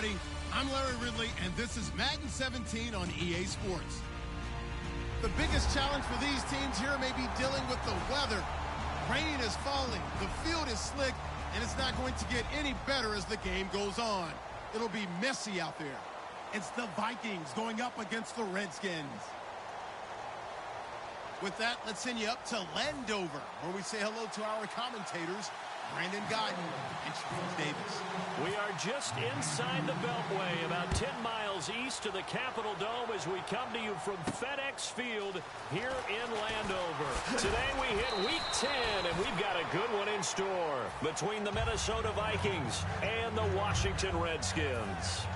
everybody. I'm Larry Ridley, and this is Madden 17 on EA Sports. The biggest challenge for these teams here may be dealing with the weather. Rain is falling, the field is slick, and it's not going to get any better as the game goes on. It'll be messy out there. It's the Vikings going up against the Redskins. With that, let's send you up to Landover, where we say hello to our commentators, Brandon Guyton and Steve Davis. We are just inside the Beltway, about 10 miles east of the Capitol Dome as we come to you from FedEx Field here in Landover. Today we hit Week 10, and we've got a good one in store between the Minnesota Vikings and the Washington Redskins.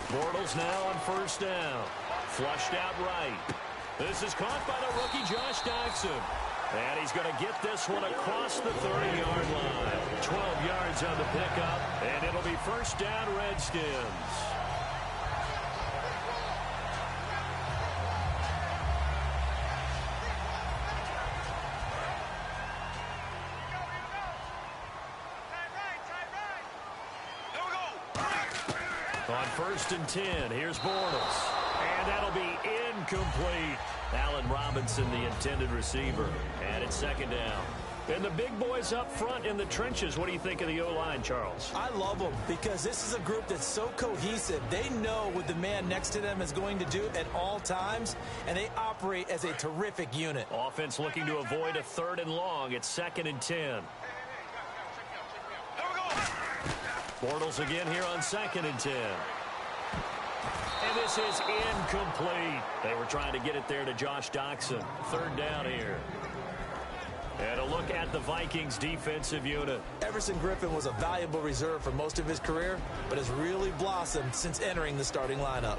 Bortles now on first down. Flushed out right. This is caught by the rookie Josh Doctson. And he's going to get this one across the 30-yard line. 12 yards on the pickup, and it'll be first down Redskins. On first and 10, here's Bortles. And that'll be incomplete. Allen Robinson, the intended receiver. And it's second down. And the big boys up front in the trenches. What do you think of the O-line, Charles? I love them because this is a group that's so cohesive. They know what the man next to them is going to do at all times, and they operate as a terrific unit. Offense looking to avoid a third and long. It's second and 10. Bortles again here on second and 10. And this is incomplete. They were trying to get it there to Josh Doctson. Third down here. And a look at the Vikings defensive unit. Everson Griffin was a valuable reserve for most of his career, but has really blossomed since entering the starting lineup.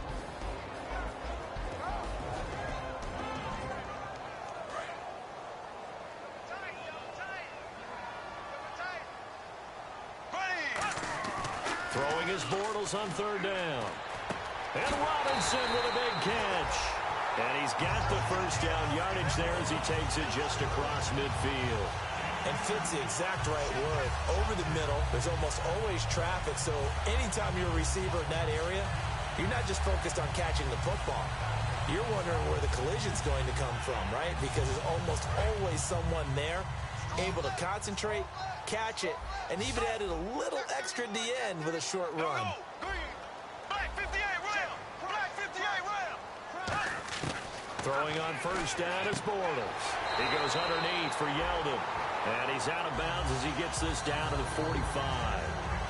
Throwing his Bortles on third down. And Robinson with a big catch. And he's got the first down yardage there as he takes it just across midfield. And fits the exact right word. Over the middle, there's almost always traffic, so anytime you're a receiver in that area, you're not just focused on catching the football. You're wondering where the collision's going to come from, right? Because there's almost always someone there able to concentrate, catch it, and even added a little extra at the end with a short run. Throwing on first down is Bortles. He goes underneath for Yeldon. And he's out of bounds as he gets this down to the 45.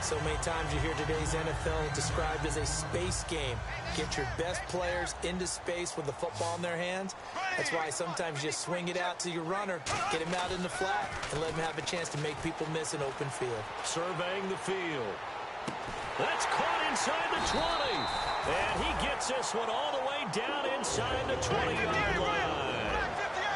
So many times you hear today's NFL described as a space game. Get your best players into space with the football in their hands. That's why sometimes you swing it out to your runner, get him out in the flat, and let him have a chance to make people miss an open field. Surveying the field. That's caught inside the 20. And he gets this one all the way down inside the 20-yard line.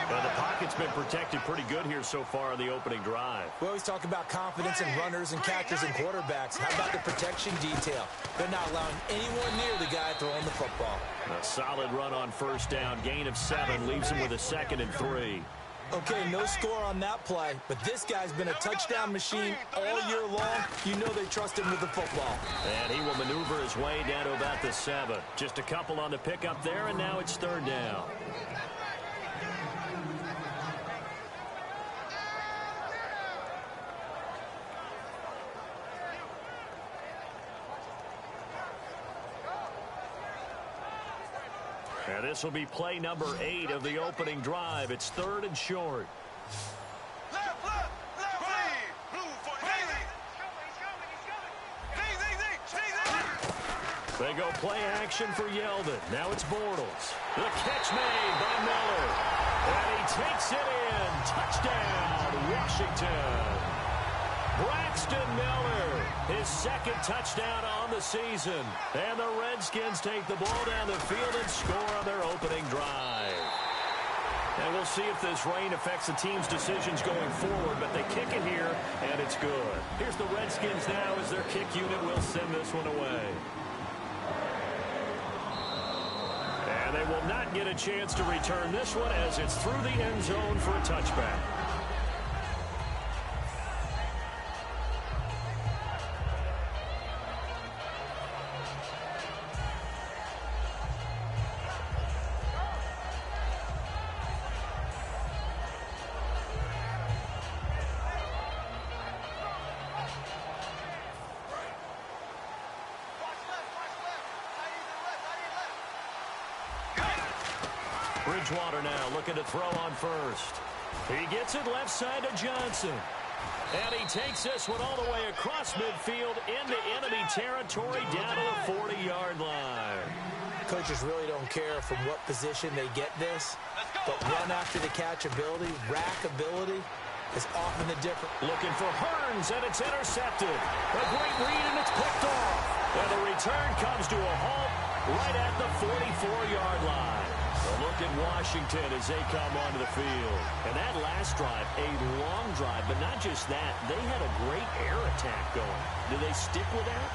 Well, the pocket's been protected pretty good here so far on the opening drive. We always talk about confidence in runners and catchers and quarterbacks. How about the protection detail? They're not allowing anyone near the guy throwing the football. A solid run on first down. Gain of 7 leaves him with a 2nd and 3. Okay, no score on that play, but this guy's been a touchdown machine all year long. You know they trust him with the football. And he will maneuver his way down to about the 7. Just a couple on the pickup there, and now it's third down. And this will be play number 8 of the opening drive. It's third and short. They go play action for Yeldon. Now it's Bortles. The catch made by Miller. And he takes it in. Touchdown, Washington. Braxton Miller, his 2nd touchdown on the season. And the Redskins take the ball down the field and score on their opening drive. And we'll see if this rain affects the team's decisions going forward, but they kick it here, and it's good. Here's the Redskins now as their kick unit will send this one away. And they will not get a chance to return this one as it's through the end zone for a touchback. Bridgewater now looking to throw on first. He gets it left side to Johnson. And he takes this one all the way across midfield into enemy territory down to the 40-yard line. Coaches really don't care from what position they get this, but run after the catch ability, rack ability is often the difference. Looking for Hearns, and it's intercepted. A great read, and it's picked off. And the return comes to a halt right at the 44-yard line. A look at Washington as they come onto the field. And that last drive, a long drive, but not just that. They had a great air attack going. Do they stick with that?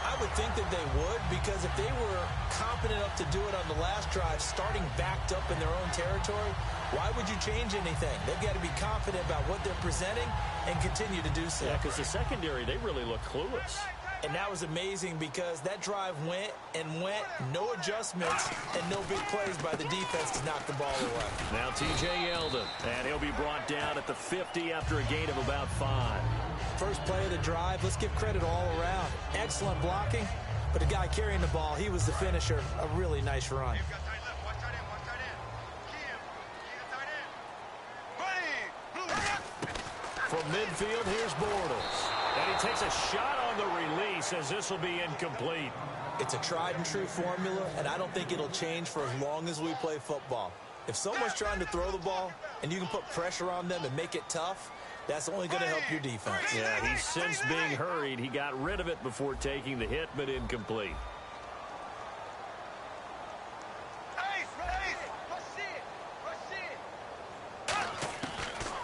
I would think that they would, because if they were confident enough to do it on the last drive, starting backed up in their own territory, why would you change anything? They've got to be confident about what they're presenting and continue to do so. Yeah, because the secondary, they really look clueless. And that was amazing because that drive went and went, no adjustments, and no big plays by the defense to knock the ball away. Now T.J. Yeldon, and he'll be brought down at the 50 after a gain of about 5. First play of the drive, let's give credit all around. Excellent blocking, but the guy carrying the ball, he was the finisher. A really nice run. From midfield, here's Bortles. And he takes a shot on the release as this will be incomplete. It's a tried-and-true formula, and I don't think it'll change for as long as we play football. If someone's trying to throw the ball and you can put pressure on them and make it tough, that's only going to help your defense. Yeah, he's since being hurried. He got rid of it before taking the hit, but incomplete.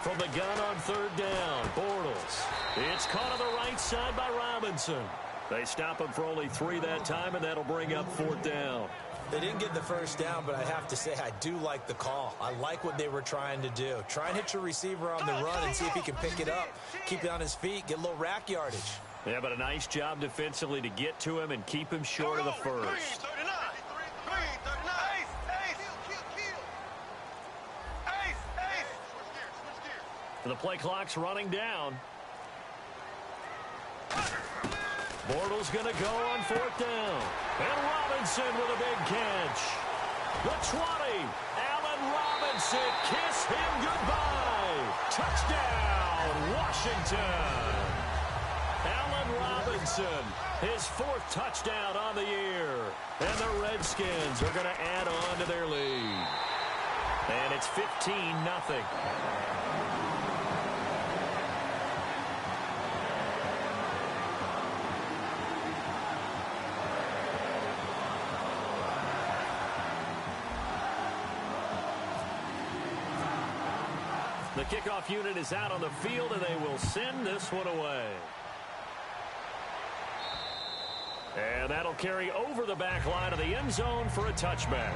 From the gun on third down, Bortles. It's caught on the right side by Robinson. They stop him for only 3 that time, and that'll bring up 4th down. They didn't get the first down, but I have to say I do like the call. I like what they were trying to do. Try and hit your receiver on the run and see if he can pick it up, keep it on his feet, get a little rack yardage. Yeah, but a nice job defensively to get to him and keep him short of the first. The play clock's running down. Bortles going to go on 4th down. And Robinson with a big catch. The 20. Allen Robinson. Kiss him goodbye. Touchdown, Washington. Allen Robinson, his 4th touchdown on the year. And the Redskins are going to add on to their lead. And it's 15-0. The kickoff unit is out on the field, and they will send this one away. And that'll carry over the back line of the end zone for a touchback.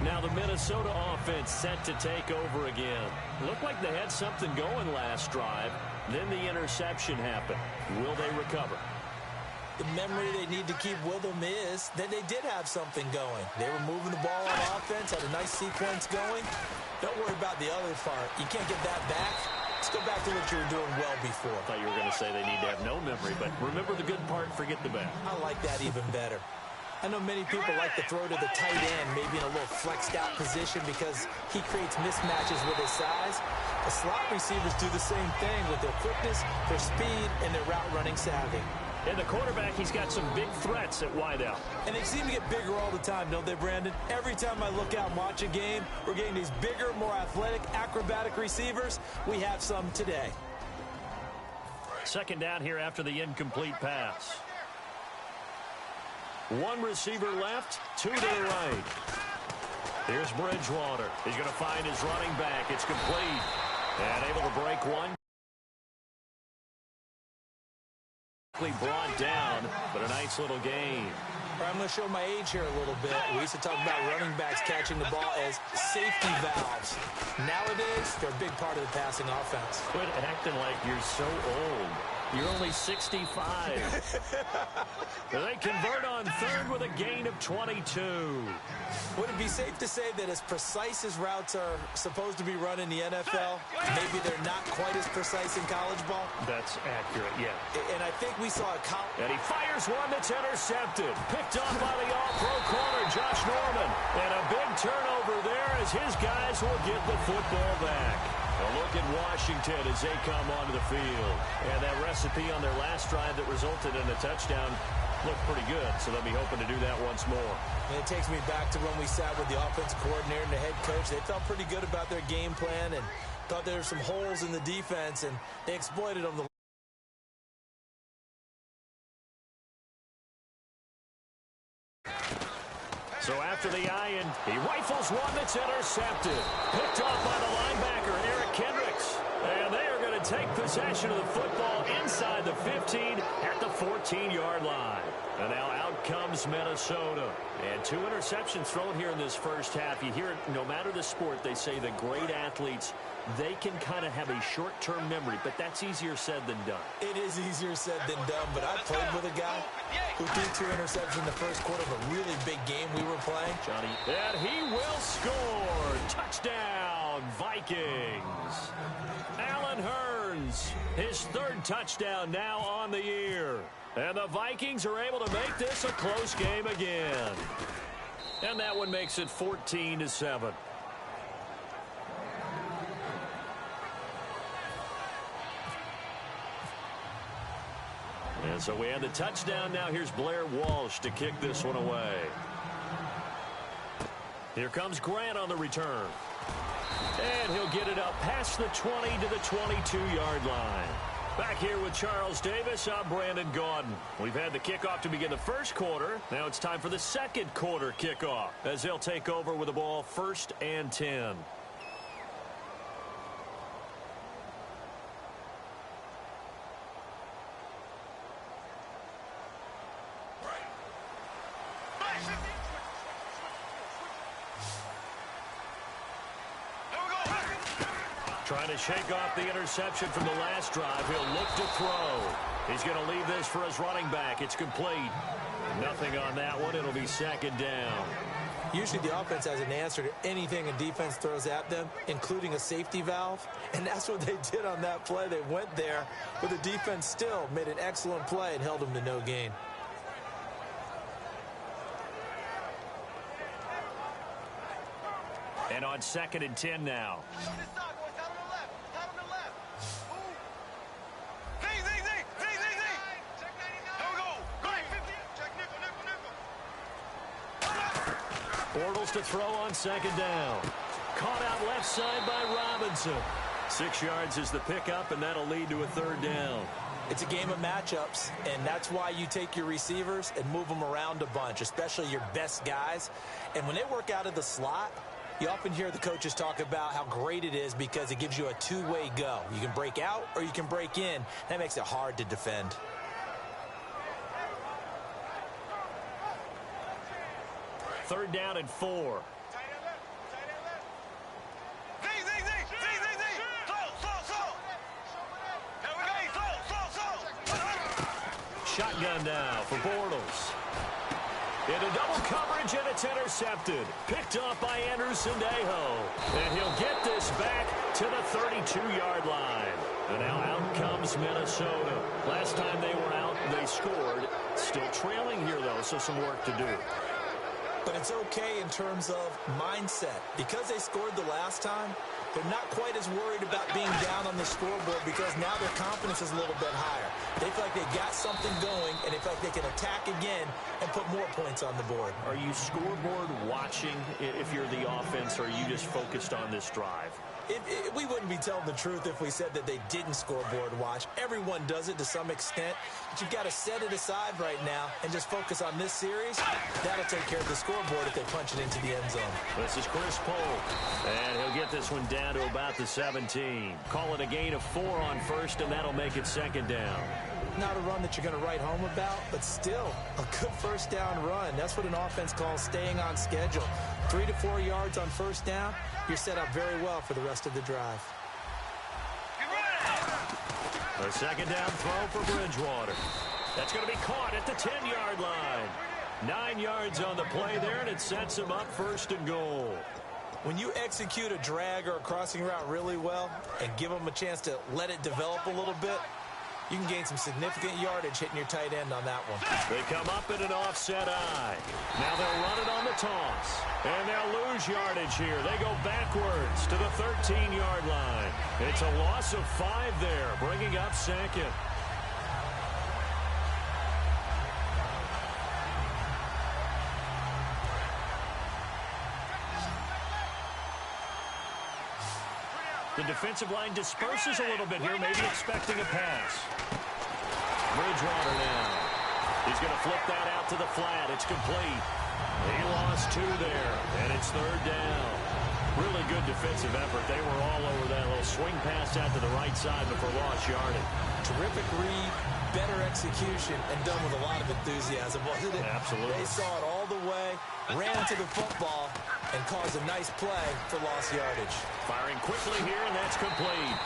Now the Minnesota offense set to take over again. Looked like they had something going last drive. Then the interception happened. Will they recover? The memory they need to keep with them is that they did have something going. They were moving the ball on offense, had a nice sequence going. Don't worry about the other part. You can't get that back. Let's go back to what you were doing well before. I thought you were going to say they need to have no memory, but remember the good part, forget the bad. I like that even better. I know many people like to throw to the tight end, maybe in a little flexed out position because he creates mismatches with his size. The slot receivers do the same thing with their quickness, their speed, and their route running savvy. And the quarterback, he's got some big threats at wideout. And they seem to get bigger all the time, don't they, Brandon? Every time I look out and watch a game, we're getting these bigger, more athletic, acrobatic receivers. We have some today. 2nd down here after the incomplete pass. 1 receiver left, 2 to the right. Here's Bridgewater. He's going to find his running back. It's complete. And able to break one. Brought down, but a nice little gain. I'm going to show my age here a little bit. We used to talk about running backs catching the ball as safety valves. Nowadays, they're a big part of the passing offense. Quit acting like you're so old. You're only 65. They convert on third with a gain of 22. Would it be safe to say that as precise as routes are supposed to be run in the NFL, maybe they're not quite as precise in college ball? That's accurate, yeah. And I think we saw a and he fires one that's intercepted. Picked off by the all-pro corner, Josh Norman. And a big turnover there as his guys will get the football back. A look at Washington as they come onto the field. And that recipe on their last drive that resulted in a touchdown looked pretty good, so they'll be hoping to do that once more. And it takes me back to when we sat with the offensive coordinator and the head coach. They felt pretty good about their game plan and thought there were some holes in the defense, and they exploited them. So after the iron, he rifles one that's intercepted. Picked off by the linebacker, Eric Kendricks. And they are going to take possession of the football inside the 15 at the 14-yard line. And now out comes Minnesota. And 2 interceptions thrown here in this first half. You hear it, no matter the sport, they say the great athletes, they can kind of have a short-term memory, but that's easier said than done. It is easier said than done, but I played with a guy who threw 2 interceptions in the first quarter of a really big game we were playing. Johnny, and he will score. Touchdown, Vikings. Allen Hurns, his 3rd touchdown now on the year. And the Vikings are able to make this a close game again. And that one makes it 14-7. And so we have the touchdown. Now here's Blair Walsh to kick this one away. Here comes Grant on the return. And he'll get it up past the 20 to the 22-yard line. Back here with Charles Davis, I'm Brandon Gaudin. We've had the kickoff to begin the first quarter. Now it's time for the second quarter kickoff as they'll take over with the ball 1st and 10. Trying to shake off the interception from the last drive. He'll look to throw. He's going to leave this for his running back. It's complete. Nothing on that one. It'll be 2nd down. Usually the offense has an answer to anything a defense throws at them, including a safety valve. And that's what they did on that play. They went there, but the defense still made an excellent play and held them to no gain. And on 2nd and 10 now. Bortles to throw on 2nd down. Caught out left side by Robinson. 6 yards is the pickup, and that'll lead to a 3rd down. It's a game of matchups, and that's why you take your receivers and move them around a bunch, especially your best guys. And when they work out of the slot, you often hear the coaches talk about how great it is because it gives you a 2-way go. You can break out or you can break in. That makes it hard to defend. Third down and 4. Shotgun now for Bortles. Into double coverage, and it's intercepted. Picked off by Anderson Dejo. And he'll get this back to the 32-yard line. And now out comes Minnesota. Last time they were out, they scored. Still trailing here, though, so some work to do. But it's okay in terms of mindset. Because they scored the last time, they're not quite as worried about being down on the scoreboard because now their confidence is a little bit higher. They feel like they got something going, and they feel like they can attack again and put more points on the board. Are you scoreboard watching if you're the offense, or are you just focused on this drive? We wouldn't be telling the truth if we said that they didn't scoreboard watch. Everyone does it to some extent, but you've got to set it aside right now and just focus on this series. That'll take care of the scoreboard if they punch it into the end zone. This is Chris Polk, and he'll get this one down to about the 17. Call it a gain of 4 on first, and that'll make it second down. Not a run that you're going to write home about, but still a good first down run. That's what an offense calls staying on schedule. 3 to 4 yards on first down, you're set up very well for the rest of the drive. A second down throw for Bridgewater. That's going to be caught at the 10-yard line. 9 yards on the play there, and it sets him up first and goal. When you execute a drag or a crossing route really well and give them a chance to let it develop a little bit, you can gain some significant yardage hitting your tight end on that one. They come up in an offset eye. Now they'll run it on the toss. And they'll lose yardage here. They go backwards to the 13-yard line. It's a loss of 5 there, bringing up second. The defensive line disperses a little bit here, maybe expecting a pass. Bridgewater now. He's going to flip that out to the flat. It's complete. He lost 2 there, and it's third down. Really good defensive effort. They were all over that little swing pass out to the right side before lost yardage. Terrific read, better execution, and done with a lot of enthusiasm, wasn't it? Absolutely. They saw it all the way, ran to the football, and caused a nice play for lost yardage. Firing quickly here, and that's complete.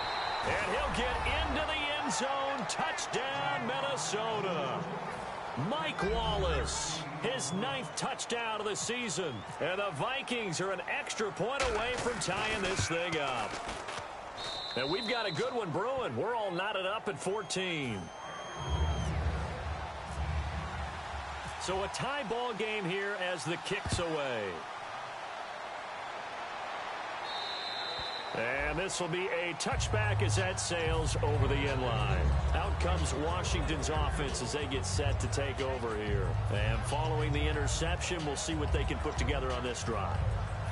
And he'll get into the end zone. Touchdown, Minnesota. Mike Wallace, his 9th touchdown of the season. And the Vikings are an extra point away from tying this thing up. And we've got a good one brewing. We're all knotted up at 14. So a tie ball game here as the kick's away. And this will be a touchback as that sails over the end line. Out comes Washington's offense as they get set to take over here. And following the interception, we'll see what they can put together on this drive.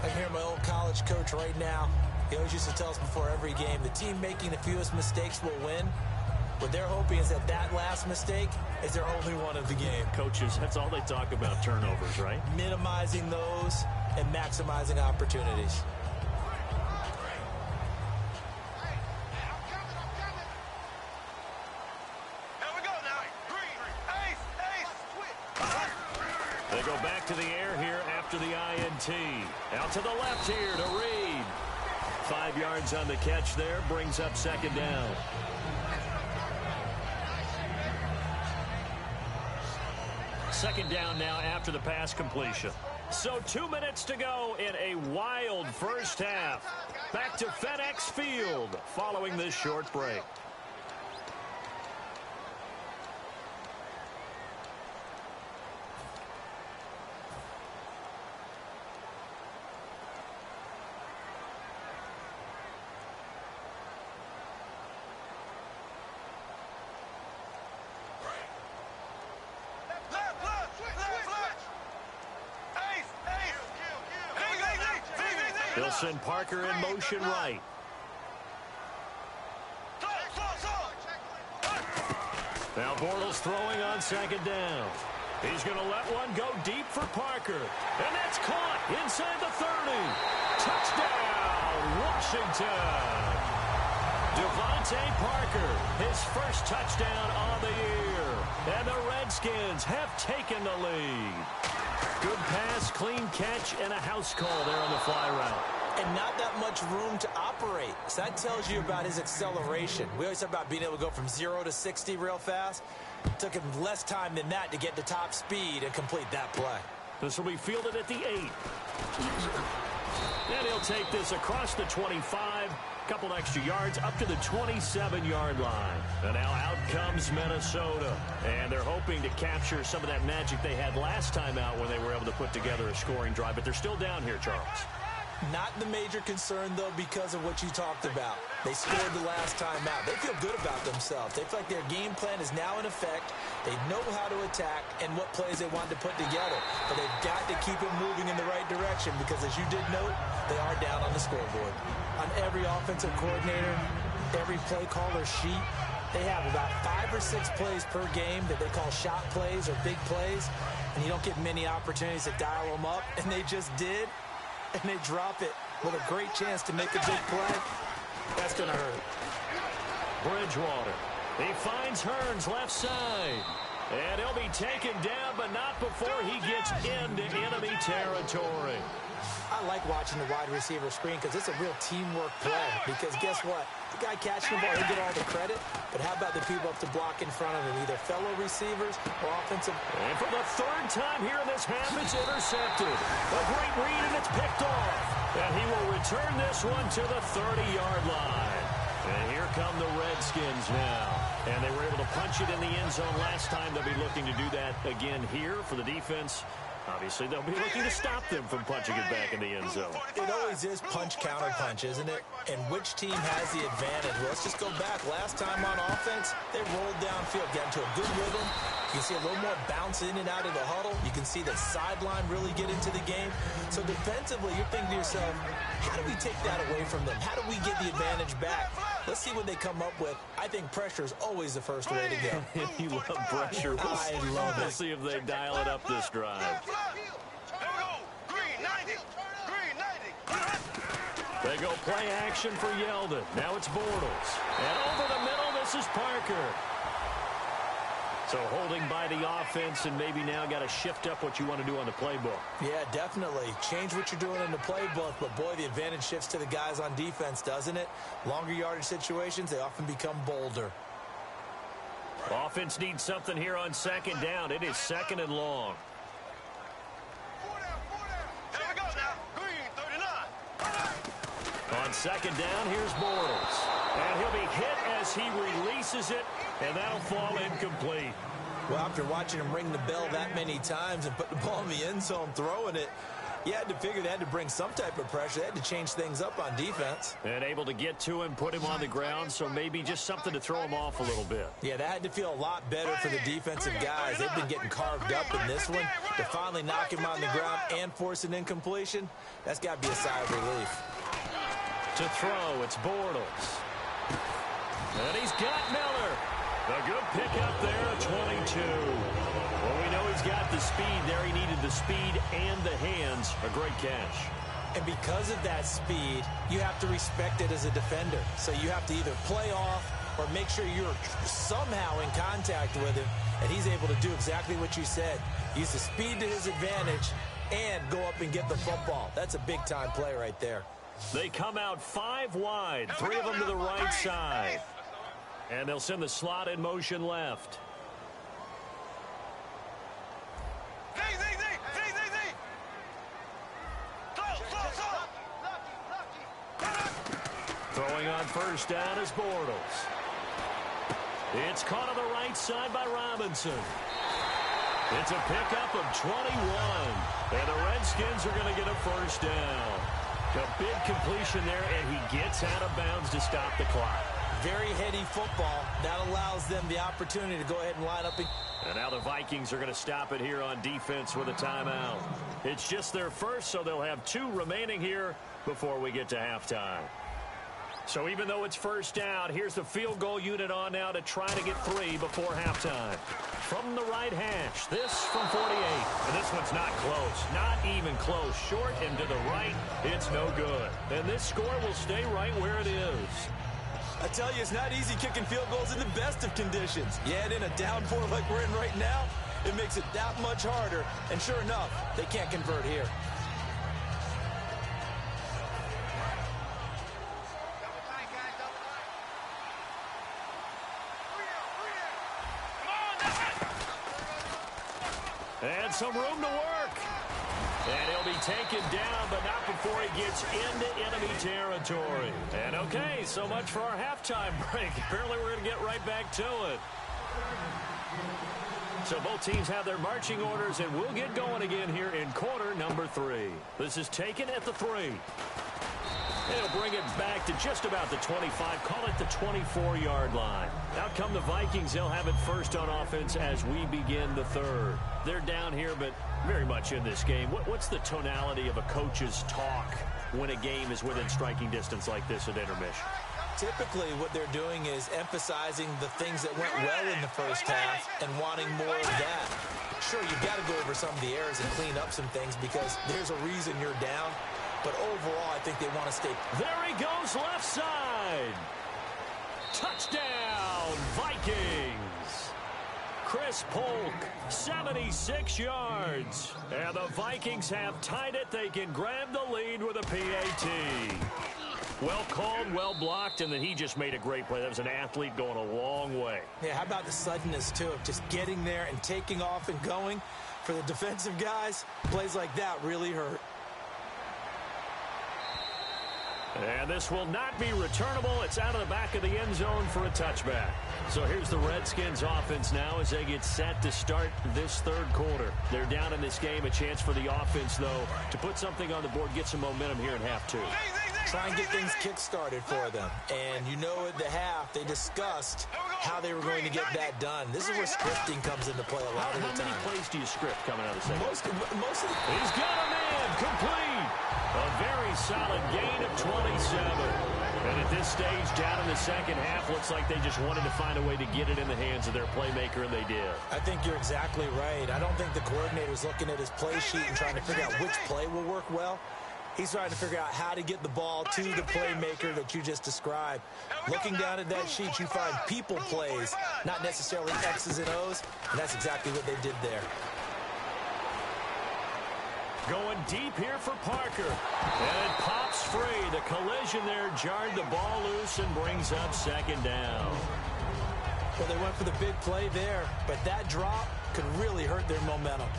I hear my old college coach right now. He always used to tell us before every game, the team making the fewest mistakes will win. What they're hoping is that that last mistake is their only one of the game. Coaches, that's all they talk about, turnovers, right? Minimizing those and maximizing opportunities. They go back to the air here after the INT. Out to the left here to Reed. 5 yards on the catch there, brings up second down. Second down now after the pass completion. So 2 minutes to go in a wild first half. Back to FedEx Field following this short break. They'll send Parker in motion right. Now Bortles throwing on second down. He's going to let one go deep for Parker. And that's caught inside the 30. Touchdown, Washington. Devontae Parker, his first touchdown on the year. And the Redskins have taken the lead. Good pass, clean catch, and a house call there on the fly route. And not that much room to operate. So that tells you about his acceleration. We always talk about being able to go from 0 to 60 real fast. It took him less time than that to get to top speed and complete that play. This will be fielded at the 8. And he'll take this across the 25. Couple extra yards up to the 27-yard line. And now out comes Minnesota. And they're hoping to capture some of that magic they had last time out when they were able to put together a scoring drive. But they're still down here, Charles. Not the major concern, though, because of what you talked about. They scored the last time out. They feel good about themselves. They feel like their game plan is now in effect. They know how to attack and what plays they want to put together. But they've got to keep it moving in the right direction because, as you did note, they are down on the scoreboard. On every offensive coordinator, every play caller sheet, they have about 5 or 6 plays per game that they call shot plays or big plays, and you don't get many opportunities to dial them up, and they just did. And they drop it with a great chance to make a big play. That's going to hurt. Bridgewater. He finds Hearns left side. And he'll be taken down, but not before he gets into enemy territory. I like watching the wide receiver screen because it's a real teamwork play. Because guess what? The guy catching the ball, he'll get all the credit. But how about the people up to block in front of him, either fellow receivers or offensive? And for the 3rd time here in this half, it's intercepted. A great read, and it's picked off. And he will return this one to the 30-yard line. And here come the Redskins now. And they were able to punch it in the end zone last time. They'll be looking to do that again here for the defense. Obviously, they'll be looking to stop them from punching it back in the end zone. It always is punch-counter-punch, isn't it? And which team has the advantage? Well, let's just go back. Last time on offense, they rolled downfield, got into a good rhythm. You can see a little more bounce in and out of the huddle. You can see the sideline really get into the game. So defensively, you're thinking to yourself, how do we take that away from them? How do we get the advantage back? Let's see what they come up with. I think pressure is always the first way to go. You love pressure. I love it. We'll see if they dial it up this drive. They go play action for Yeldon. Now it's Bortles. And over the middle, this is Parker. So holding by the offense, and maybe now got to shift up what you want to do on the playbook. Yeah, definitely. Change what you're doing in the playbook, but boy, the advantage shifts to the guys on defense, doesn't it? Longer yardage situations, they often become bolder. Offense needs something here on 2nd down. It is 2nd and long. On 2nd down, here's Bortles. And he'll be hit as he releases it, and that'll fall incomplete. Well, after watching him ring the bell that many times and put the ball in the end zone throwing it, you had to figure they had to bring some type of pressure. They had to change things up on defense. And able to get to him, put him on the ground, so maybe just something to throw him off a little bit. Yeah, that had to feel a lot better for the defensive guys. They've been getting carved up in this one. To finally knock him on the ground and force an incompletion, that's got to be a sigh of relief. To throw, it's Bortles. And he's got Miller. A good pickup there at 22. Well, we know he's got the speed there. He needed the speed and the hands. A great catch. And because of that speed, you have to respect it as a defender. So you have to either play off or make sure you're somehow in contact with him. And he's able to do exactly what you said. Use the speed to his advantage and go up and get the football. That's a big-time play right there. They come out 5 wide, 3 of them to the right side. And they'll send the slot in motion left. Throwing on 1st down is Bortles. It's caught on the right side by Robinson. It's a pickup of 21. And the Redskins are going to get a 1st down. A big completion there, and he gets out of bounds to stop the clock. Very heady football. That allows them the opportunity to go ahead and line up. And now the Vikings are going to stop it here on defense with a timeout. It's just their first, so they'll have 2 remaining here before we get to halftime. So even though it's 1st down, here's the field goal unit on now to try to get 3 before halftime. From the right hash, this from 48. And this one's not close. Not even close. Short and to the right, it's no good. And this score will stay right where it is. I tell you, it's not easy kicking field goals in the best of conditions. Yet in a downpour like we're in right now, it makes it that much harder. And sure enough, they can't convert here. And some room to work. And he'll be taken down, but not before he gets into enemy territory. And okay, so much for our halftime break. Apparently we're going to get right back to it. So both teams have their marching orders, and we'll get going again here in quarter number 3. This is taken at the 3. They'll bring it back to just about the 25, call it the 24-yard line. Out come the Vikings. They'll have it first on offense as we begin the 3rd. They're down here, but very much in this game. What's the tonality of a coach's talk when a game is within striking distance like this at intermission? Typically, what they're doing is emphasizing the things that went well in the first half and wanting more of that. Sure, you've got to go over some of the errors and clean up some things because there's a reason you're down. But overall, I think they want to stay. There he goes, left side. Touchdown, Vikings. Chris Polk, 76 yards. And the Vikings have tied it. They can grab the lead with a PAT. Well called, well blocked, and then he just made a great play. That was an athlete going a long way. Yeah, how about the suddenness, too, of just getting there and taking off and going? For the defensive guys, plays like that really hurt. And this will not be returnable. It's out of the back of the end zone for a touchback. So here's the Redskins offense now as they get set to start this 3rd quarter. They're down in this game. A chance for the offense, though, to put something on the board, get some momentum here in half 2. Try and get things kick-started for them. And you know at the half, they discussed how they were going to get that done. This is where scripting comes into play a lot of the time. How many plays do you script coming out of the second? Most of the... He's got a man, complete. A very solid gain of 27. And at this stage, down in the second half, looks like they just wanted to find a way to get it in the hands of their playmaker, and they did. I think you're exactly right. I don't think the coordinator's looking at his play sheet and trying to figure out which play will work well. He's trying to figure out how to get the ball to the playmaker that you just described. Looking down at that sheet, you find people plays, not necessarily X's and O's, and that's exactly what they did there. Going deep here for Parker. And it pops free. The collision there jarred the ball loose and brings up 2nd down. Well, they went for the big play there, but that drop could really hurt their momentum.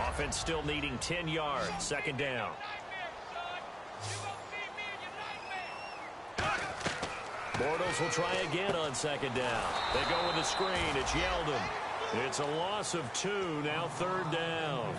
Offense still needing 10 yards. 2nd down. Bortles will try again on 2nd down. They go with a screen. It's Yeldon. It's a loss of 2. Now 3rd down.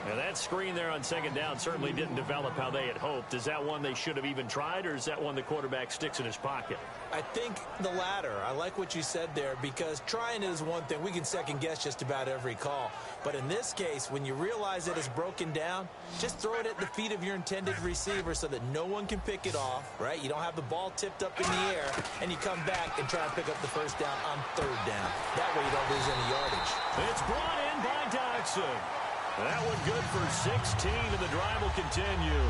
And that screen there on 2nd down certainly didn't develop how they had hoped. Is that one they should have even tried, or is that one the quarterback sticks in his pocket? I think the latter. I like what you said there because trying is one thing. We can second-guess just about every call. But in this case, when you realize that it's broken down, just throw it at the feet of your intended receiver so that no one can pick it off, right? You don't have the ball tipped up in the air, and you come back and try and pick up the 1st down on 3rd down. That way you don't lose any yardage. It's brought in by Dodson. That one good for 16, and the drive will continue.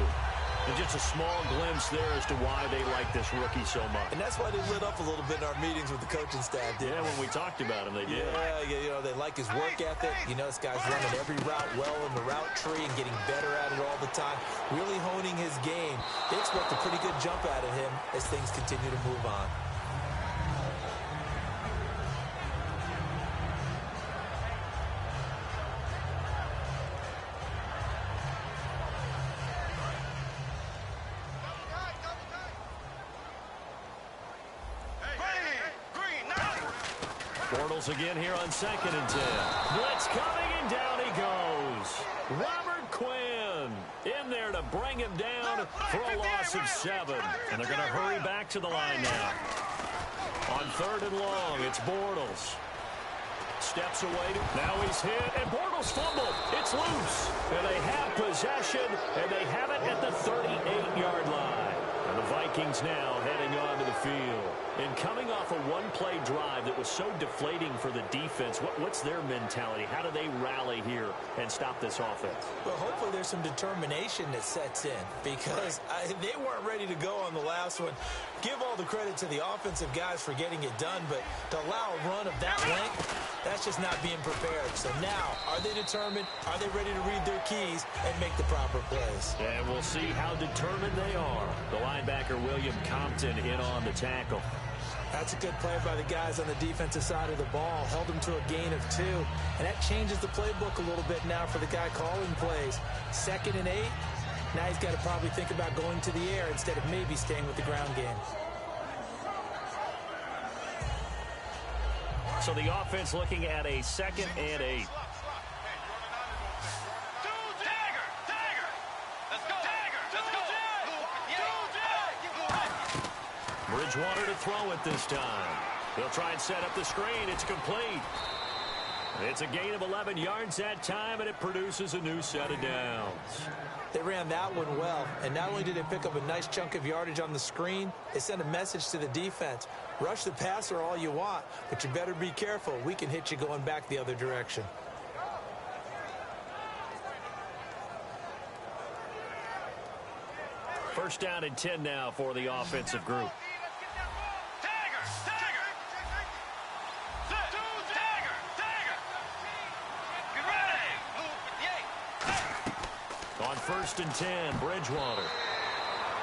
And just a small glimpse there as to why they like this rookie so much. And that's why they lit up a little bit in our meetings with the coaching staff. Yeah, when we talked about him, they did. Yeah, you know, they like his work ethic. You know, this guy's running every route well in the route tree and getting better at it all the time, really honing his game. They expect a pretty good jump out of him as things continue to move on. Bortles again here on 2nd and 10. Blitz coming, and down he goes. Robert Quinn in there to bring him down for a loss of 7. And they're going to hurry back to the line now. On 3rd and long, it's Bortles. Steps away. Now he's hit, and Bortles fumbled. It's loose. And they have possession, and they have it at the 38-yard line. And the Vikings now heading on to the field. And coming off a one-play drive that was so deflating for the defense, what's their mentality? How do they rally here and stop this offense? Well, hopefully there's some determination that sets in because they weren't ready to go on the last one. Give all the credit to the offensive guys for getting it done, but to allow a run of that length, that's just not being prepared. So now, are they determined? Are they ready to read their keys and make the proper plays? And we'll see how determined they are. The linebacker, William Compton, in on the tackle. That's a good play by the guys on the defensive side of the ball. Held them to a gain of 2. And that changes the playbook a little bit now for the guy calling plays. 2nd and 8. Now he's got to probably think about going to the air instead of maybe staying with the ground game. So the offense looking at a 2nd and 8. Bridgewater to throw it this time. They'll try and set up the screen. It's complete. It's a gain of 11 yards that time, and it produces a new set of downs. They ran that one well, and not only did they pick up a nice chunk of yardage on the screen, they sent a message to the defense. Rush the passer all you want, but you better be careful. We can hit you going back the other direction. First down and 10 now for the offensive group. On 1st and 10, Bridgewater.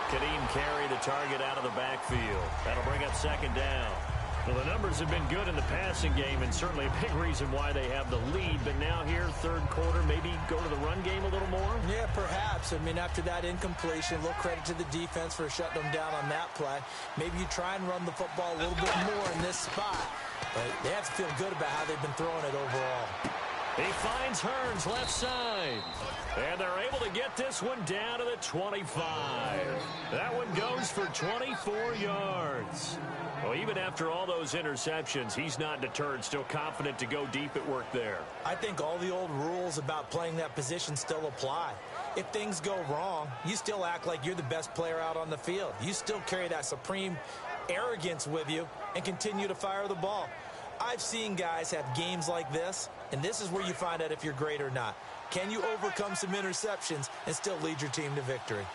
Kadeem Carey, the target out of the backfield. That'll bring up 2nd down. Well, the numbers have been good in the passing game, and certainly a big reason why they have the lead. But now here, 3rd quarter, maybe go to the run game a little more? Yeah, perhaps. I mean, after that incompletion, a little credit to the defense for shutting them down on that play. Maybe you try and run the football a little bit more in this spot. But they have to feel good about how they've been throwing it overall. He finds Hearns left side. And they're able to get this one down to the 25. That one goes for 24 yards. Well, even after all those interceptions, he's not deterred, still confident to go deep at work there. I think all the old rules about playing that position still apply. If things go wrong, you still act like you're the best player out on the field. You still carry that supreme arrogance with you and continue to fire the ball. I've seen guys have games like this, and this is where you find out if you're great or not. Can you overcome some interceptions and still lead your team to victory?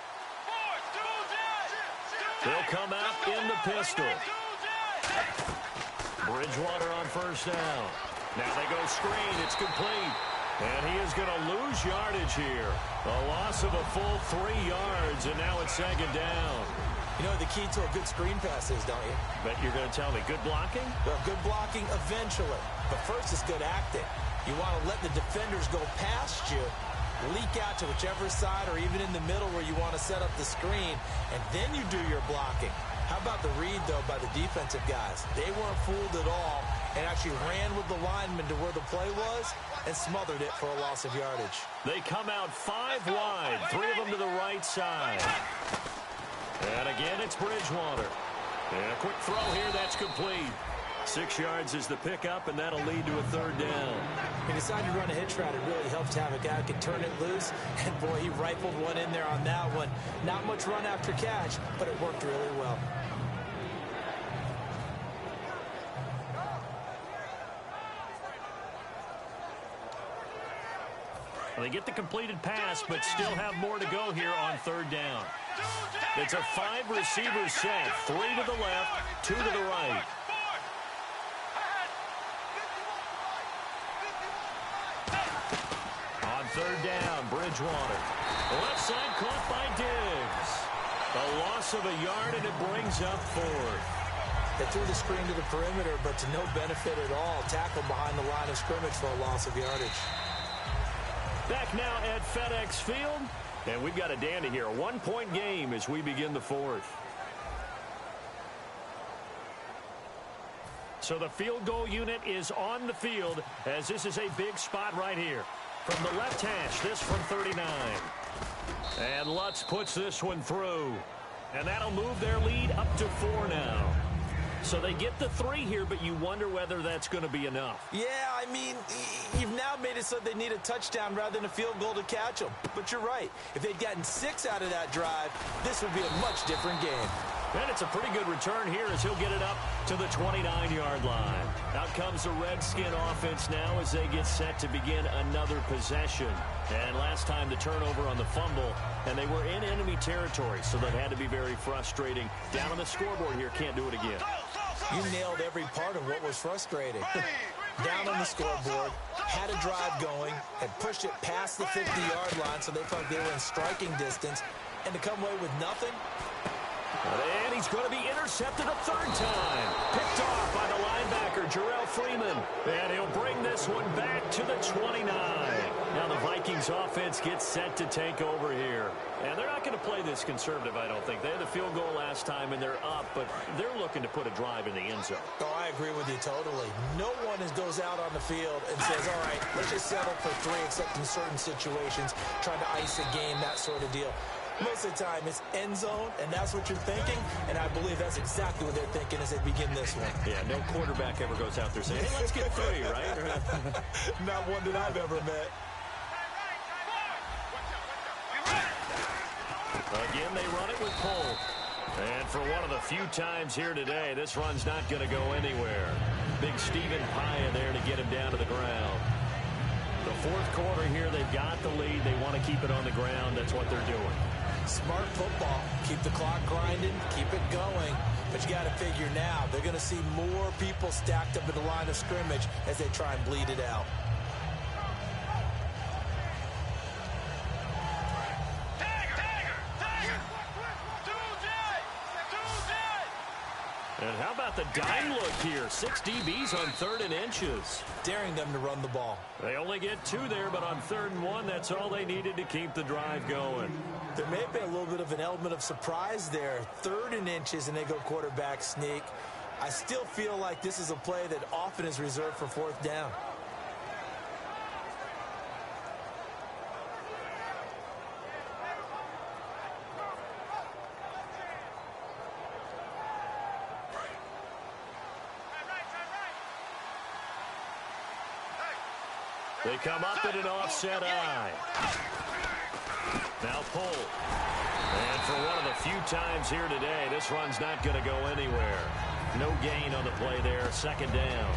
They'll come out in the pistol. Bridgewater on 1st down. Now they go screen. It's complete. And he is going to lose yardage here. A loss of a full 3 yards, and now it's 2nd down. You know the key to a good screen pass is, don't you? But you're going to tell me, good blocking? Well, good blocking eventually. But first it's good acting. You want to let the defenders go past you, leak out to whichever side or even in the middle where you want to set up the screen, and then you do your blocking. How about the read, though, by the defensive guys? They weren't fooled at all and actually ran with the lineman to where the play was and smothered it for a loss of yardage. They come out 5 wide, 3 of them to the right side. And again, it's Bridgewater. And a quick throw here, that's complete. 6 yards is the pickup, and that'll lead to a 3rd down. He decided to run a hitch route. It really helps to have a guy who can turn it loose. And, boy, he rifled one in there on that one. Not much run after catch, but it worked really well. Well, they get the completed pass, but still have more to go here on 3rd down. It's a 5-receiver set. 3 to the left, 2 to the right. On 3rd down, Bridgewater. Left side caught by Diggs. A loss of a yard, and it brings up 4th. They threw the screen to the perimeter, but to no benefit at all. Tackled behind the line of scrimmage for a loss of yardage. Back now at FedEx Field, and we've got a dandy here. A 1-point game as we begin the 4th. So the field goal unit is on the field, as this is a big spot right here. From the left hash, this from 39. And Lutz puts this one through. And that'll move their lead up to 4 now. So they get the 3 here, but you wonder whether that's going to be enough. Yeah, I mean, you've now made it so they need a touchdown rather than a field goal to catch them. But you're right. If they'd gotten 6 out of that drive, this would be a much different game. And it's a pretty good return here as he'll get it up to the 29-yard line. Out comes the Redskin offense now as they get set to begin another possession. And last time the turnover on the fumble, and they were in enemy territory, so that had to be very frustrating. Down on the scoreboard here, can't do it again. You nailed every part of what was frustrating. Down on the scoreboard, had a drive going, and pushed it past the 50-yard line so they felt they were in striking distance, and to come away with nothing, And he's going to be intercepted a third time. Picked off by the linebacker, Jarrell Freeman. And he'll bring this one back to the 29. Now the Vikings offense gets set to take over here. And they're not going to play this conservative, I don't think. They had the field goal last time, and they're up, but they're looking to put a drive in the end zone. Oh, I agree with you totally. No one goes out on the field and says, all right, let's just settle for 3, except in certain situations, trying to ice a game, that sort of deal. Most of the time, it's end zone, and that's what you're thinking, and I believe that's exactly what they're thinking as they begin this one. Yeah, no quarterback ever goes out there saying, hey, let's get 3, right? Not one that I've ever met. Again, they run it with Cole. And for one of the few times here today, this run's not going to go anywhere. Big Stephen Paya there to get him down to the ground. The fourth quarter here, they've got the lead. They want to keep it on the ground. That's what they're doing. Smart football. Keep the clock grinding. Keep it going. But you got to figure now, they're going to see more people stacked up at the line of scrimmage as they try and bleed it out. And how about the dime look here? 6 DBs on 3rd and inches. Daring them to run the ball. They only get 2 there, but on 3rd and 1, that's all they needed to keep the drive going. There may have been a little bit of an element of surprise there. 3rd and inches, and they go quarterback sneak. I still feel like this is a play that often is reserved for 4th down. They come up in an offset eye. Now pull. And for one of the few times here today, this run's not going to go anywhere. No gain on the play there, 2nd down.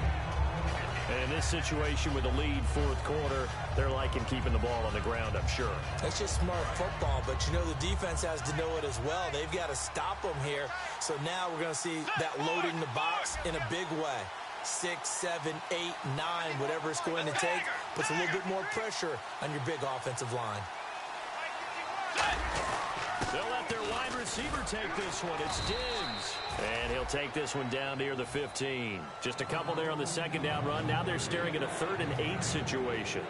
And in this situation with the lead 4th quarter, they're liking keeping the ball on the ground, I'm sure. That's just smart football, but you know the defense has to know it as well. They've got to stop them here. So now we're going to see that loading the box in a big way. 6, 7, 8, 9, whatever it's going to take, puts a little bit more pressure on your big offensive line. They'll let their wide receiver take this one. It's Diggs. And he'll take this one down near the 15. Just a couple there on the 2nd down run. Now they're staring at a 3rd and 8 situation.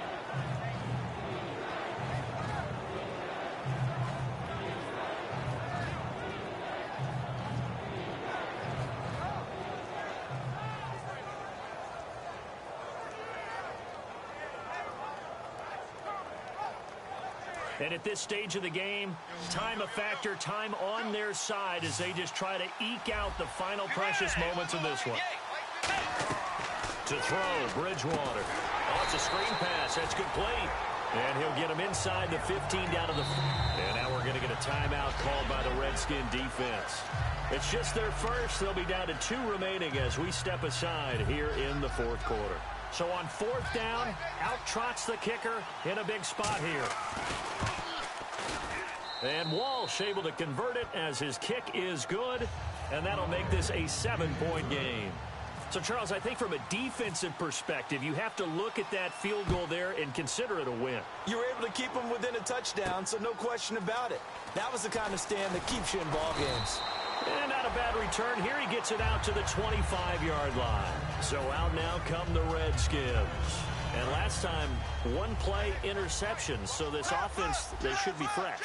And at this stage of the game, time a factor, time on their side as they just try to eke out the final precious moments of this one. To throw, Bridgewater. Oh, it's a screen pass. That's complete. And he'll get him inside the 15 down to the... And now we're going to get a timeout called by the Redskin defense. It's just their first. They'll be down to 2 remaining as we step aside here in the 4th quarter. So on 4th down, out trots the kicker in a big spot here. And Walsh able to convert it as his kick is good, and that'll make this a 7-point game. So, Charles, I think from a defensive perspective, you have to look at that field goal there and consider it a win. You were able to keep them within a touchdown, so no question about it. That was the kind of stand that keeps you in ball games. And not a bad return. Here he gets it out to the 25-yard line. So out now come the Redskins. And last time, 1 play interception. So this offense, they should be fresh.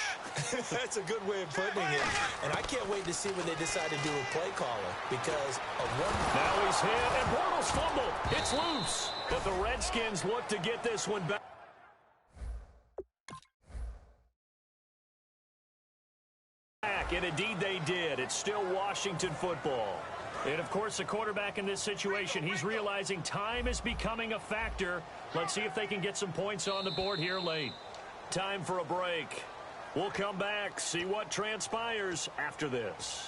That's a good way of putting it. And I can't wait to see what they decide to do with play caller. Because of one... Now he's hit, and Bortles fumbled. It's loose. But the Redskins look to get this one back. And indeed they did. It's still Washington football. And, of course, the quarterback in this situation, he's realizing time is becoming a factor. Let's see if they can get some points on the board here late. Time for a break. We'll come back, see what transpires after this.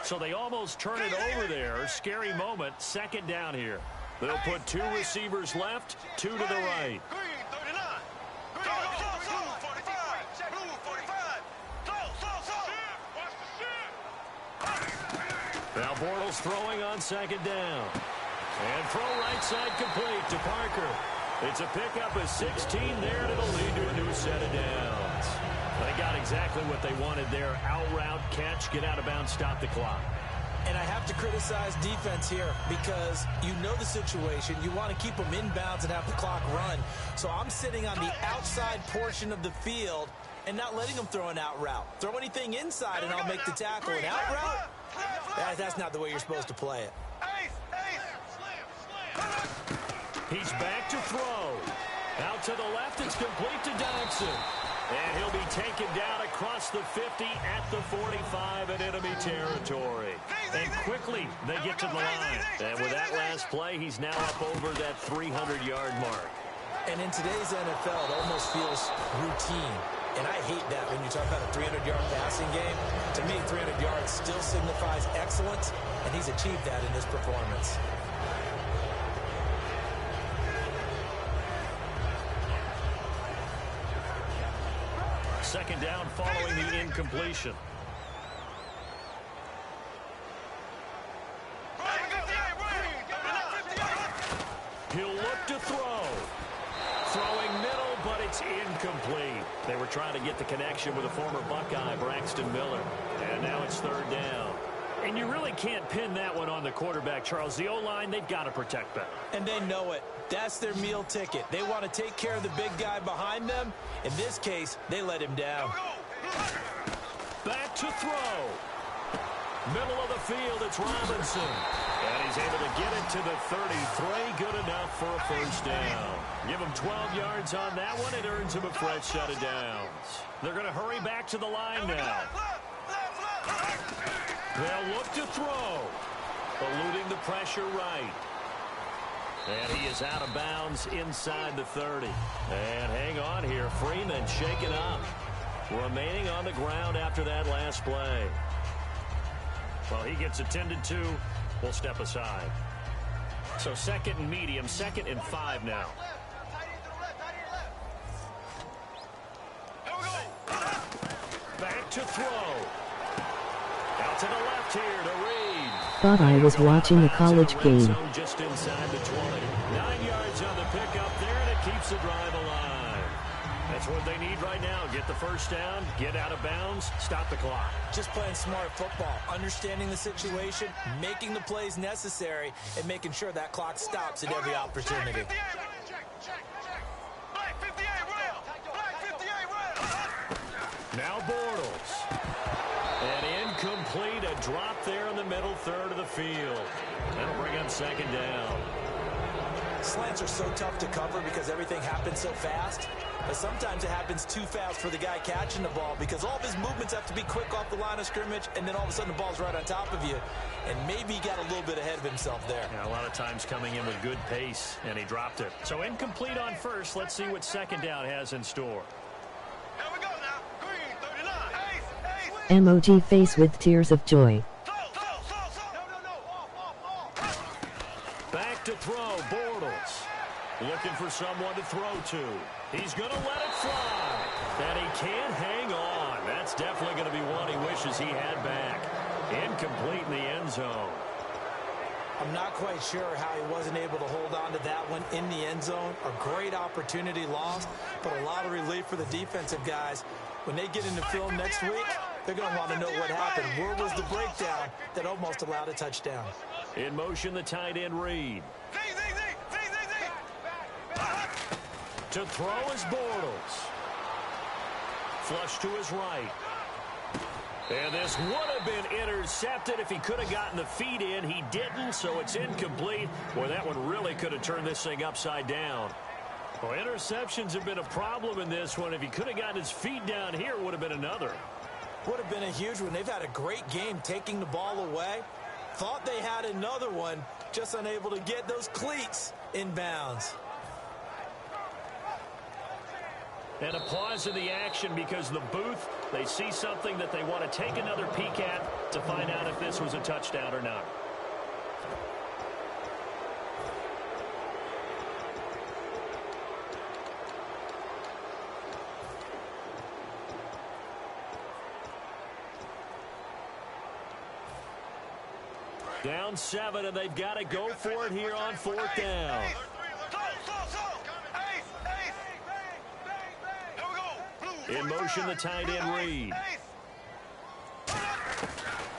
So they almost turn it over there. Scary moment. 2nd down here. They'll put 2 receivers left, 2 to the right. Now Bortles throwing on 2nd down. And throw right side complete to Parker. It's a pickup of 16 there, and it'll lead to a new set of downs. They got exactly what they wanted there. Out route, catch, get out of bounds, stop the clock. And I have to criticize defense here because you know the situation. You want to keep them inbounds and have the clock run. So I'm sitting on the outside portion of the field and not letting them throw an out route. Throw anything inside and I'll make the tackle. An out route? That's not the way you're supposed to play it. He's back to throw. Out to the left, it's complete to Jackson. And he'll be taken down across the 50 at the 45 in enemy territory. And quickly, they get to the line. And with that last play, he's now up over that 300-yard mark. And in today's NFL, it almost feels routine. And I hate that when you talk about a 300-yard passing game. To me, 300 yards still signifies excellence, and he's achieved that in this performance. Second down following the incompletion. He'll look to throw. Throwing middle, but it's incomplete. They were trying to get the connection with a former Buckeye, Braxton Miller. And now it's third down. And you really can't pin that one on the quarterback, Charles. The O-line, they've got to protect better. And they know it. That's their meal ticket. They want to take care of the big guy behind them. In this case, they let him down. Back to throw. Middle of the field, it's Robinson. And he's able to get it to the 33. Good enough for a first down. Give him 12 yards on that one. It earns him a fresh set of downs. They're going to hurry back to the line now. They'll look to throw. Eluding the pressure right. And he is out of bounds inside the 30. And hang on here. Freeman shaken up. Remaining on the ground after that last play. Well, he gets attended to. We'll step aside. So second and medium, 2nd and 5 now. Back to throw. Out to the left here to Reed. Thought I was watching a college game. Just inside the 20. 9 yards on the pickup there, and it keeps the drive alive. That's what they need right now. Get the first down, get out of bounds, stop the clock. Just playing smart football, understanding the situation, making the plays necessary, and making sure that clock stops at every opportunity. Now Bortles. And incomplete, a drop there in the middle third of the field. That'll bring up second down. Slants are so tough to cover because everything happens so fast. But sometimes it happens too fast for the guy catching the ball because all of his movements have to be quick off the line of scrimmage, and then all of a sudden the ball's right on top of you. And maybe he got a little bit ahead of himself there. Yeah, a lot of times coming in with good pace, and he dropped it. So incomplete on first. Let's see what second down has in store. Here we go now. Green, 39. Emoji face with tears of joy. Back to throw, Bortles. Looking for someone to throw to. He's going to let it fly. And he can't hang on. That's definitely going to be one he wishes he had back. Incomplete in the end zone. I'm not quite sure how he wasn't able to hold on to that one in the end zone. A great opportunity lost, but a lot of relief for the defensive guys. When they get into film next week, they're going to want to know what happened. Where was the breakdown that almost allowed a touchdown? In motion, the tight end Reed. To throw is Bortles. Flush to his right. And this would have been intercepted if he could have gotten the feet in. He didn't, so it's incomplete. Boy, that one really could have turned this thing upside down. Well, interceptions have been a problem in this one. If he could have gotten his feet down here, it would have been another. Would have been a huge one. They've had a great game taking the ball away. Thought they had another one, just unable to get those cleats in bounds. And a pause in the action because the booth, they see something that they want to take another peek at to find out if this was a touchdown or not. Down 7, and they've got to go for it here on 4th down. In motion, the tight end Reed.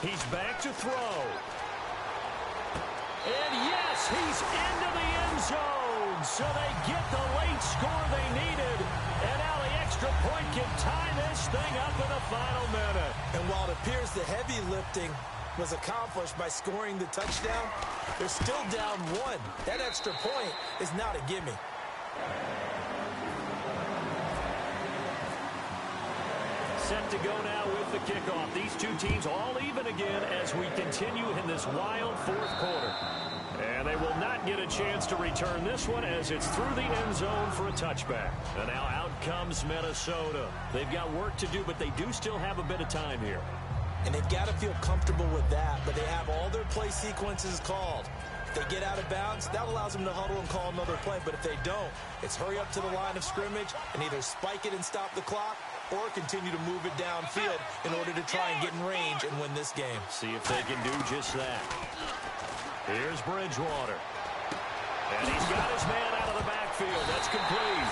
He's back to throw. And yes, he's into the end zone. So they get the late score they needed. And now the extra point can tie this thing up in the final minute. And while it appears the heavy lifting was accomplished by scoring the touchdown, they're still down one. That extra point is not a gimme. Set to go now with the kickoff. These two teams all even again as we continue in this wild fourth quarter. And they will not get a chance to return this one as it's through the end zone for a touchback. And now out comes Minnesota. They've got work to do, but they do still have a bit of time here. And they've got to feel comfortable with that, but they have all their play sequences called. If they get out of bounds, that allows them to huddle and call another play. But if they don't, it's hurry up to the line of scrimmage and either spike it and stop the clock or continue to move it downfield in order to try and get in range and win this game. See if they can do just that. Here's Bridgewater. And he's got his man out of the backfield. That's complete.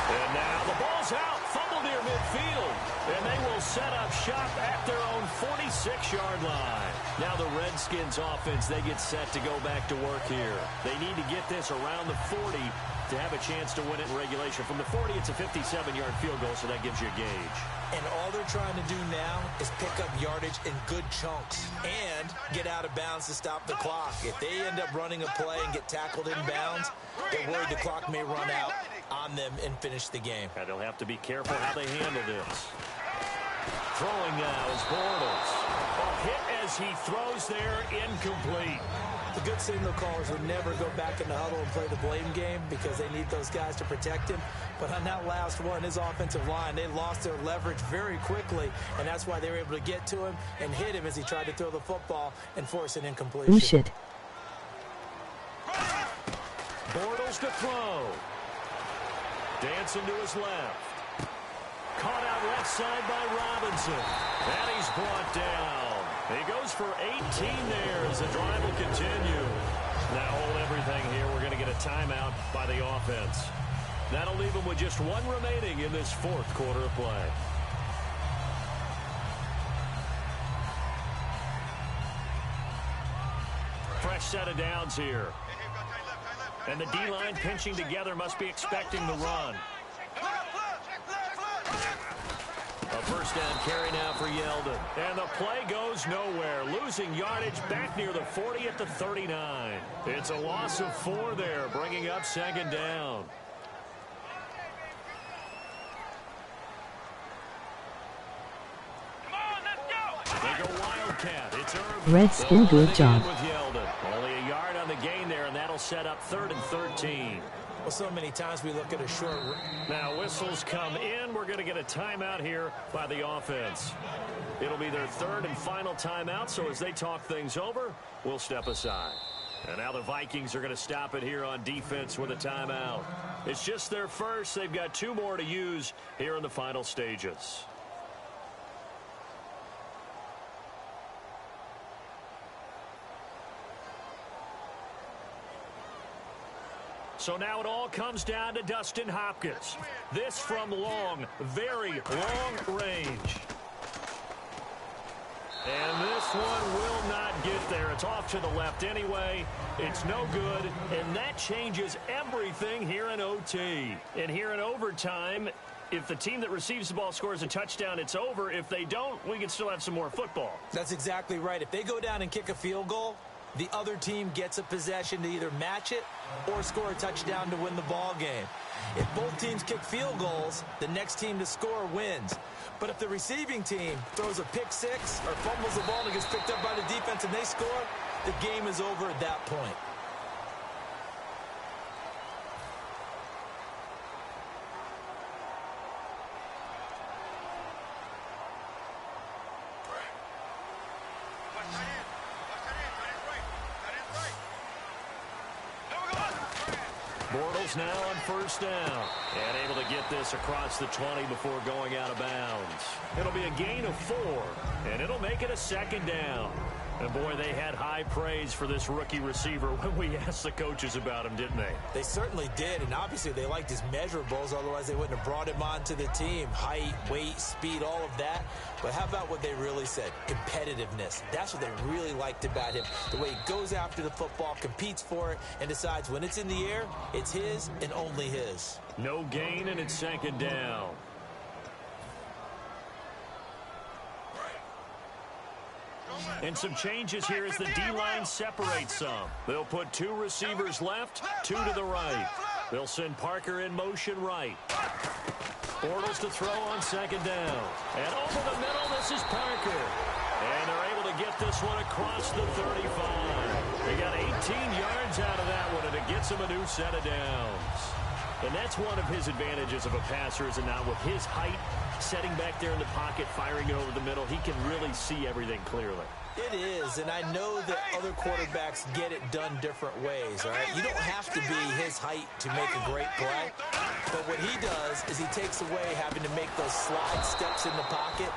And now the ball's out. Fumble near midfield. And they will set up shop at their own 46-yard line. Now the Redskins offense, they get set to go back to work here. They need to get this around the 40 to have a chance to win it in regulation. From the 40, it's a 57-yard field goal, so that gives you a gauge. And all they're trying to do now is pick up yardage in good chunks and get out of bounds to stop the clock. If they end up running a play and get tackled in bounds, they're worried the clock may run out on them and finish the game. And they'll have to be careful how they handle this. Throwing now is Bortles. A hit as he throws there, incomplete. The good signal callers would never go back in the huddle and play the blame game because they need those guys to protect him. But on that last one, his offensive line, they lost their leverage very quickly, and that's why they were able to get to him and hit him as he tried to throw the football and force an incompletion. Ooh, shit. Bortles to throw. Dancing to his left. Caught out left side by Robinson. And he's brought down. He goes for 18 there as the drive will continue. Now hold everything here. We're going to get a timeout by the offense. That'll leave them with just one remaining in this fourth quarter of play. Fresh set of downs here. And the D-line pinching together must be expecting the run. A first down carry now for Yeldon. And the play goes nowhere. Losing yardage back near the 40 at the 39. It's a loss of 4 there, bringing up second down. They go Wildcat. It's Irvin. Redskin, good job. With Yeldon. Only a yard on the gain there, and that'll set up 3rd and 13. Well, so many times we look at a short... Now whistles come in. We're going to get a timeout here by the offense. It'll be their 3rd and final timeout, so as they talk things over, we'll step aside. And now the Vikings are going to stop it here on defense with a timeout. It's just their first. They've got 2 more to use here in the final stages. So now it all comes down to Dustin Hopkins. This from long, very long range. And this one will not get there. It's off to the left anyway. It's no good. And that changes everything here in OT. And here in overtime, if the team that receives the ball scores a touchdown, it's over. If they don't, we can still have some more football. That's exactly right. If they go down and kick a field goal, the other team gets a possession to either match it or score a touchdown to win the ball game. If both teams kick field goals, the next team to score wins. But if the receiving team throws a pick six or fumbles the ball and gets picked up by the defense and they score, the game is over at that point. Bortles now on first down. And able to get this across the 20 before going out of bounds. It'll be a gain of 4, and it'll make it a second down. And, boy, they had high praise for this rookie receiver when we asked the coaches about him, didn't they? They certainly did, and obviously they liked his measurables. Otherwise, they wouldn't have brought him onto the team. Height, weight, speed, all of that. But how about what they really said? Competitiveness. That's what they really liked about him. The way he goes after the football, competes for it, and decides when it's in the air, it's his and only his. No gain, and it's second down. And some changes here as the D-line separates some. They'll put 2 receivers left, 2 to the right. They'll send Parker in motion right. Bortles to throw on second down. And over the middle, this is Parker. And they're able to get this one across the 35. They got 18 yards out of that one, and it gets them a new set of downs. And that's one of his advantages of a passer, is it not? With his height, setting back there in the pocket, firing it over the middle, he can really see everything clearly. It is, and I know that other quarterbacks get it done different ways, all right? You don't have to be his height to make a great play, but what he does is he takes away having to make those slide steps in the pocket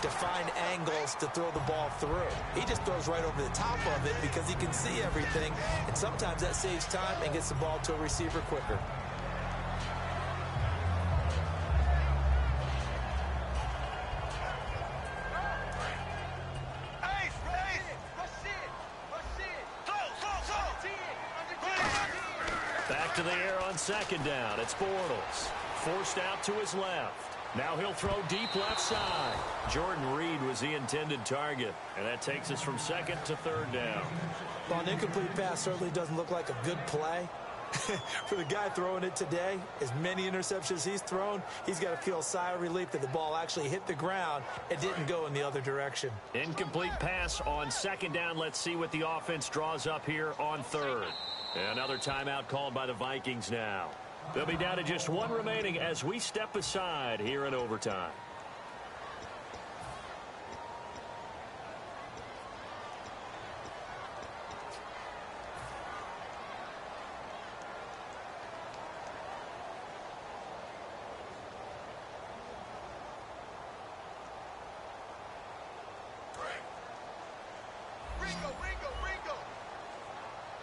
to find angles to throw the ball through. He just throws right over the top of it because he can see everything, and sometimes that saves time and gets the ball to a receiver quicker. Back to the air on second down. It's Bortles. Forced out to his left. Now he'll throw deep left side. Jordan Reed was the intended target. And that takes us from second to third down. Well, an incomplete pass certainly doesn't look like a good play. For the guy throwing it today, as many interceptions he's thrown, he's got to feel a sigh of relief that the ball actually hit the ground and didn't go in the other direction. Incomplete pass on second down. Let's see what the offense draws up here on third. Another timeout called by the Vikings now. They'll be down to just 1 remaining as we step aside here in overtime.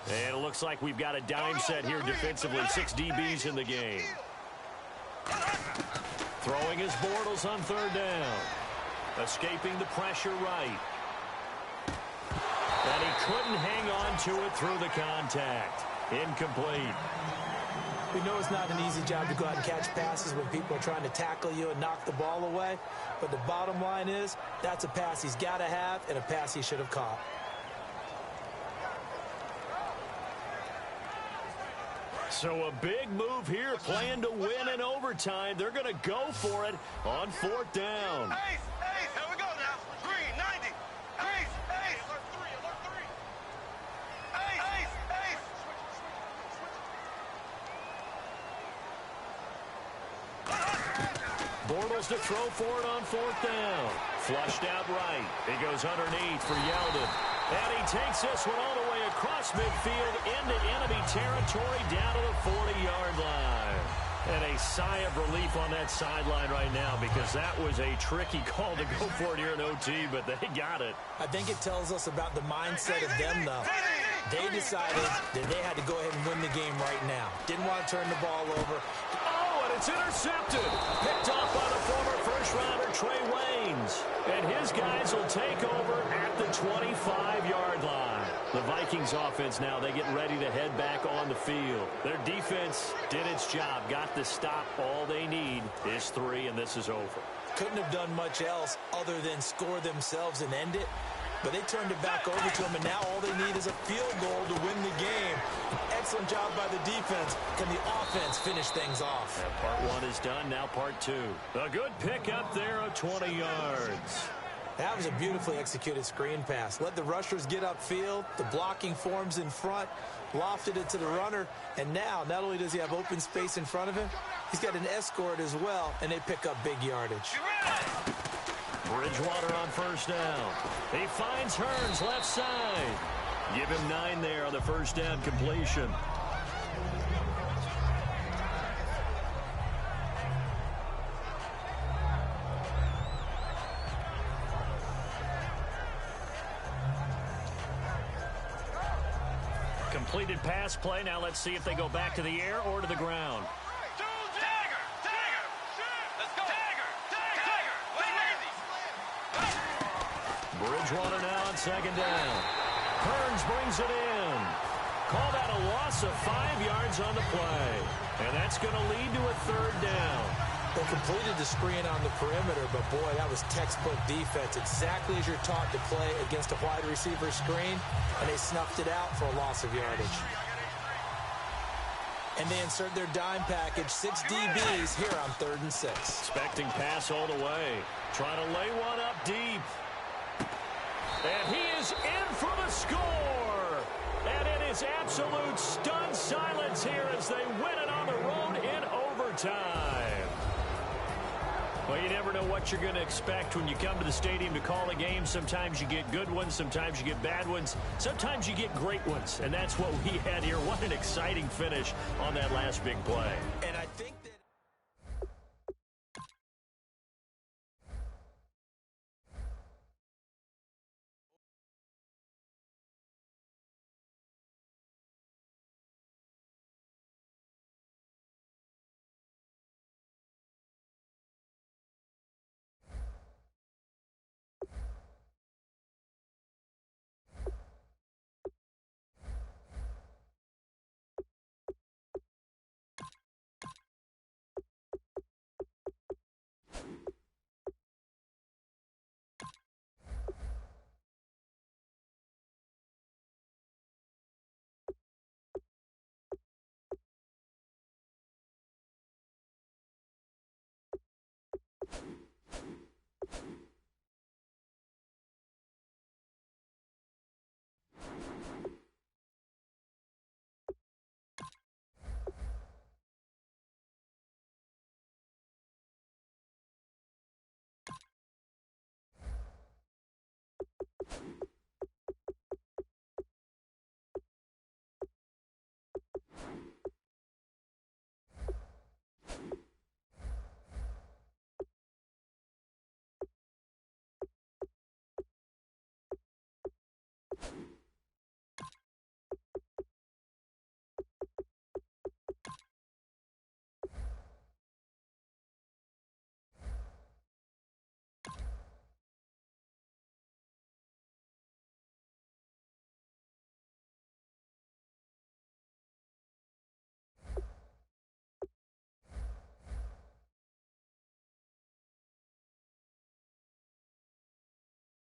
And it looks like we've got a dime set here defensively. 6 DBs in the game. Throwing his Bortles on third down. Escaping the pressure right. And he couldn't hang on to it through the contact. Incomplete. We know it's not an easy job to go out and catch passes when people are trying to tackle you and knock the ball away. But the bottom line is, that's a pass he's got to have and a pass he should have caught. So a big move here, playing to win in overtime. They're going to go for it on fourth down. Ace, here we go now. Green, 90. Ace, alert 3. Ace. Bortles to throw for it on fourth down. Flushed out right. He goes underneath for Yeldon. And he takes this one all the way across midfield into enemy territory down to the 40-yard line. And a sigh of relief on that sideline right now because that was a tricky call to go for it here in OT, but they got it. I think it tells us about the mindset of them, though. They decided that they had to go ahead and win the game right now. Didn't want to turn the ball over. Oh, and it's intercepted. Picked off by the former first-rounder Trey Waynes. And his guys will take over at the 25-yard line. The Vikings offense now, they get ready to head back on the field. Their defense did its job, got the stop. All they need is 3, and this is over. Couldn't have done much else other than score themselves and end it. But they turned it back over to them, and now all they need is a field goal to win the game. Excellent job by the defense. Can the offense finish things off? And part 1 is done, now part 2. A good pick up there of 20 yards. That was a beautifully executed screen pass. Let the rushers get upfield. The blocking forms in front. Lofted it to the runner. And now, not only does he have open space in front of him, he's got an escort as well, and they pick up big yardage. Bridgewater on first down. He finds Hearns left side. Give him 9 there on the first down completion. completed pass play. Now let's see if they go back to the air or to the ground. Tiger! Tiger! Let's go! Tiger! Tiger! Wait, Bridgewater now on second down. Burns brings it in. Call that a loss of 5 yards on the play. And that's going to lead to a third down. They completed the screen on the perimeter, but boy, that was textbook defense. Exactly as you're taught to play against a wide receiver screen, and they snuffed it out for a loss of yardage. And they insert their dime package, 6 DBs here on 3rd and 6. Expecting pass all the way. Trying to lay one up deep. And he is in for the score. And it is absolute stunned silence here as they win it on the road in overtime. Well, you never know what you're going to expect when you come to the stadium to call a game. Sometimes you get good ones. Sometimes you get bad ones. Sometimes you get great ones. And that's what we had here. What an exciting finish on that last big play. And I